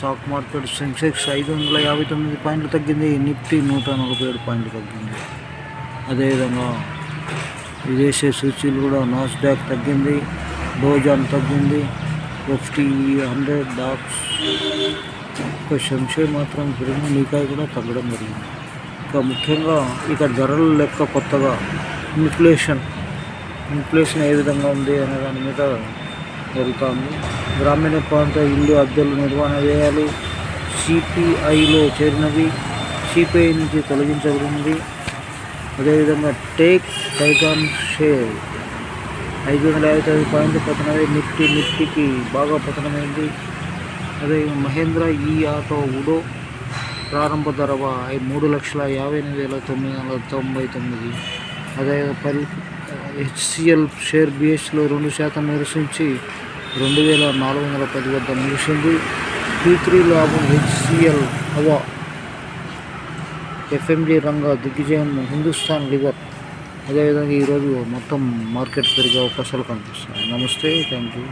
Stock market Sensex 559 పాయింట్లు తగ్గింది. Nifty 147 పాయింట్లు తగ్గింది. అదేవిధంగా విదేశీ సూచీలు కూడా నాస్డాక్ తగ్గింది, డోజాన్ తగ్గింది, FT100 డాక్స్ ఒక సంశయం మాత్రం పెరిగింది, నికాయ్ కూడా తగ్గడం జరిగింది. ఇంకా ముఖ్యంగా ఇక్కడ ధరల లెక్క కొత్తగా ఇన్ఫ్లేషన్ ఏ విధంగా ఉంది అనే దాని మీద జరుగుతుంది. గ్రామీణ ప్రాంత ఇల్లు అద్దెలు నిర్వహణ చేయాలి, CPIలో చేరినవి, CPI నుంచి తొలగించబడింది. అదేవిధంగా టైటాన్ షేర్ 559 పాయింట్లు పతనమై నిఫ్టీకి బాగా పతనమైంది. అదే మహేంద్ర ఆటో ఉడో ప్రారంభ ధర 3,58,999. అదే HCL షేర్ BSలో 2% నిరసించి 2,410 వద్ద ముగిసింది. Q3 లాభం HCL హవా FMG రంగ దిగ్విజయం హిందుస్థాన్ లివర్. అదేవిధంగా ఈరోజు మొత్తం మార్కెట్ పెరిగే అవకాశాలు కనిపిస్తున్నాయి. నమస్తే, థ్యాంక్ యూ.